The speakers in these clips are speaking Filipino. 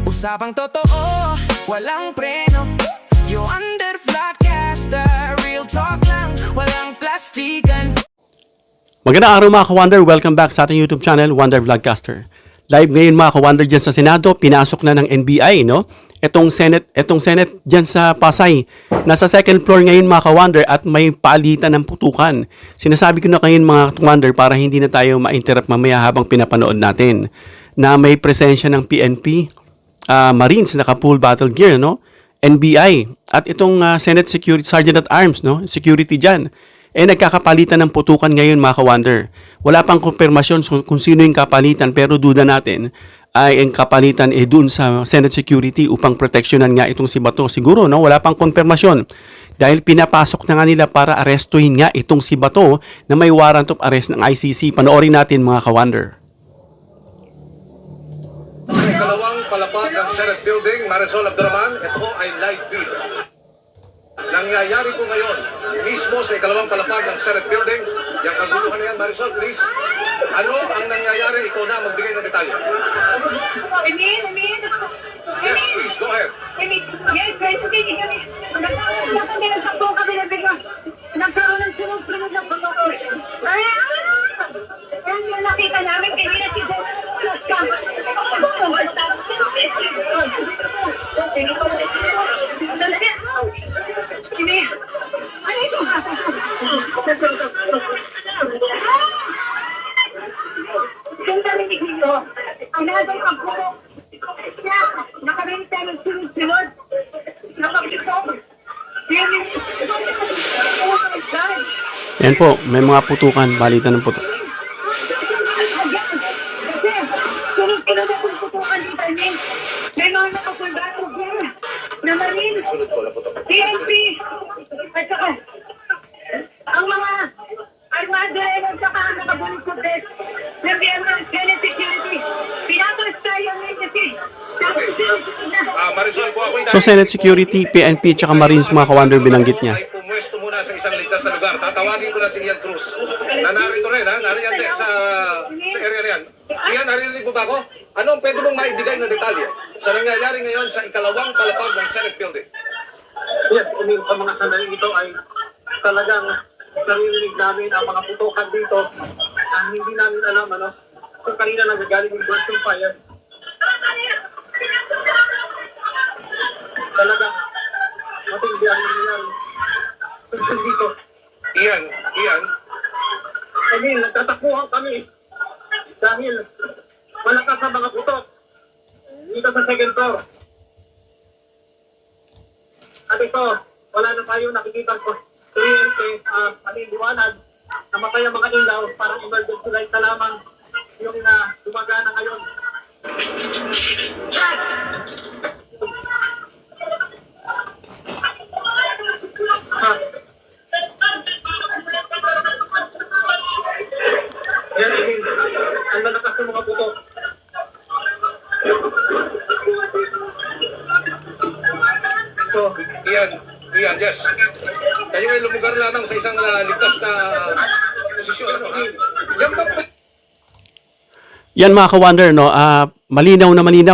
Usapang totoo, walang preno. You under vlogcaster, real talk lang, walang plastikan. Magandang araw mga ka-Wonder, welcome back sa ating YouTube channel, Wonder Vlogcaster. Live ngayon mga ka-Wonder dyan sa Senado, pinasok na ng NBI, no? Etong Senate dyan sa Pasay. Nasa second floor ngayon mga ka-Wonder at may palitan ng putukan. Sinasabi ko na ngayon mga ka-Wonder para hindi na tayo ma-interrupt mamaya habang pinapanood natin na may presensya ng PNP, Marines, naka-full battle gear, no? NBI at itong Senate Security Sergeant at Arms, no? Security dyan. Nagkakapalitan ng putukan ngayon mga ka-Wonder. Wala pang konfirmasyon kung sino yung kapalitan pero duda natin ay ang kapalitan dun sa Senate Security upang proteksyonan nga itong si Bato. Siguro no, wala pang konfirmasyon dahil pinapasok na nga nila para arestuhin nga itong si Bato na may warrant of arrest ng ICC. Panoorin natin mga ka-Wonder. Sa ikalawang palapag ng Senate Building, Marisol Abduraman, ito ay live feed. Nangyayari po ngayon, mismo sa ikalawang palapag ng Senate Building. Yung kaguluhan na yan, Marisol, please. Ano ang nangyayari? Ikaw na magbigay ng detalye. Yes, please, go ahead. Nagkaroon ng sunod-sunod ng protocol. Yung nakita namin, kanina si Kung narinig ninyo, ang nagay ang puro na nakarinig tayo ng sunod-sunod na pag-isog. Yan po, may mga putukan, palitan ng putok. Sunod-sunod na putukan dito niya. May mga nakasulbato dyan na Marines, PNP, at saka ang mga armada ay nagsaka ang nakabulit ko test ng Senate Security. Pinatos tayo ngayon kasi. Marisol, kung ako'y So Senate Security, PNP, tsaka Marines mga ka-Wonder binanggit niya. ay pumuesto muna sa isang ligtas na lugar. Tatawagin ko na si Ian Cruz. Na narito rin, ha? Nariyan din sa area na yan. Ian, naririnig mo ba ako? Ano ang pwede mong maibigay na detalye sa nangyayari ngayon sa ikalawang palapag ng Senate Building? Yes, sa mga sandali ito ay talagang naririnig namin ang mga putukan dito na hindi namin alam kung kanina nagagaling yung burst of fire. Talagang matindi ang nangyayari. Tungkol dito. Ian, Nagtatakbuhan kami dahil malakas ang mga putok dito sa second floor. At ito, wala na tayo nakikita ko. Liwanag, namatay ang mga ilaw, parang emergency light na lamang yung gumagana ngayon. Yan, ang lalakas ng mga puto. so, Ian, yes. Kayo ay lumugar lamang sa isang ligtas na posisyon. Ano, ha? Yan ba Yan mga ka-Wonder, no? Malinaw,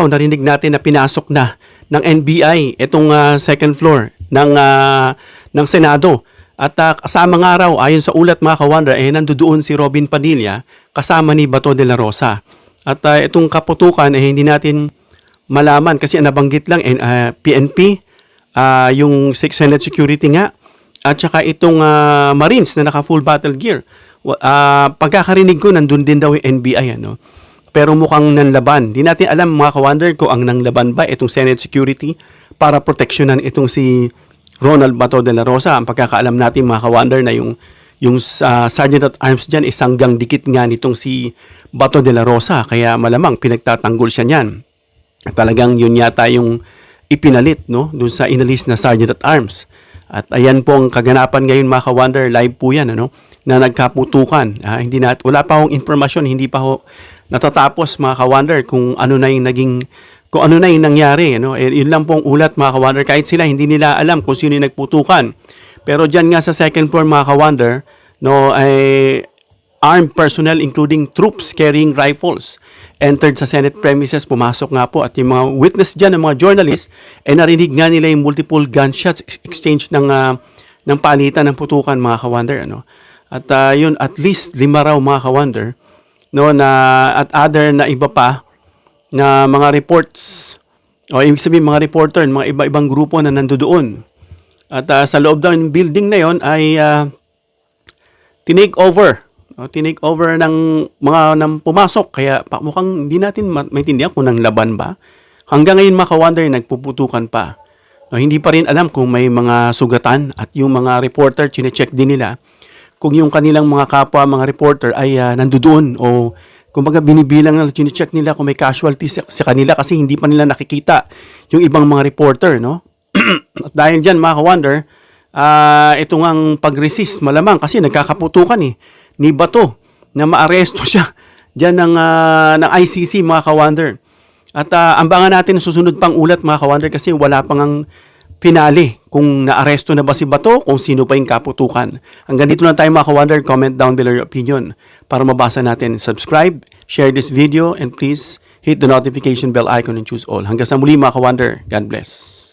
narinig natin na pinasok na ng NBI itong second floor ng Senado. At kasama nga raw, ayon sa ulat mga ka-Wonder, nandoon si Robin Padilla kasama ni Bato de la Rosa. At itong kaputukan hindi natin malaman kasi nabanggit lang PNP, yung Senate Security nga, at saka itong Marines na naka-full battle gear. Pagkakarinig ko, nandun din daw yung NBI, Pero mukhang nanlaban. Di natin alam mga ka-Wonder kung ang nanlaban ba itong Senate Security para proteksyonan itong si Ronald Bato de la Rosa. Ang pagkakaalam natin mga ka-Wonder na yung Sergeant at Arms dyan isanggang dikit nga nitong si Bato de la Rosa. Kaya malamang pinagtatanggol siya niyan. At talagang yun yata yung ipinalit dun sa inalis na Sergeant at Arms. At ayan po ang kaganapan ngayon mga ka-Wonder, live po yan na nagkaputukan. Wala pa akong informasyon, hindi pa ho natatapos mga ka-Wonder kung ano na yung nangyari. Yun lang pong ulat mga ka-Wonder. Kahit sila hindi nila alam kung sino yung nagputukan. Pero dyan nga sa second floor mga ka-Wonder, armed personnel including troops carrying rifles entered sa Senate premises, pumasok nga po, at yung mga witness dyan, ng mga journalists, narinig nga nila yung multiple gunshots exchange ng palitan ng putukan, mga ka-wonder, ano. At yun, at least 5 raw, mga ka-wonder, no, na at other na iba pa na mga reports, o ibig sabihin mga reporter, mga iba-ibang grupo na nandoon. At sa loob daw ng building na yon ay tinake over ng mga nang pumasok, kaya mukhang hindi natin maintindihan kung nang laban ba. Hanggang ngayon, mga ka-wonder, nagpuputukan pa. No, hindi pa rin alam kung may mga sugatan, at yung mga reporter, chine-check din nila kung yung kanilang mga kapwa, mga reporter ay nandoon, o kumbaga binibilang na, chine-check nila kung may casualties sa kanila kasi hindi pa nila nakikita yung ibang mga reporter, no? At dahil dyan, mga ka-wonder, ito ngang pag-resist malamang kasi nagkakaputukan ni Bato na maaresto siya dyan ng ICC, mga ka-wonder. At ambangan natin susunod pang ulat, mga ka-wonder, kasi wala pang ang finale kung naaresto na ba si Bato, kung sino pa yung kaputukan. Hanggang dito lang tayo, mga ka-wonder. Comment down below your opinion para mabasa natin. Subscribe, share this video, and please hit the notification bell icon and choose all. Hanggang sa muli, mga ka-wonder. God bless.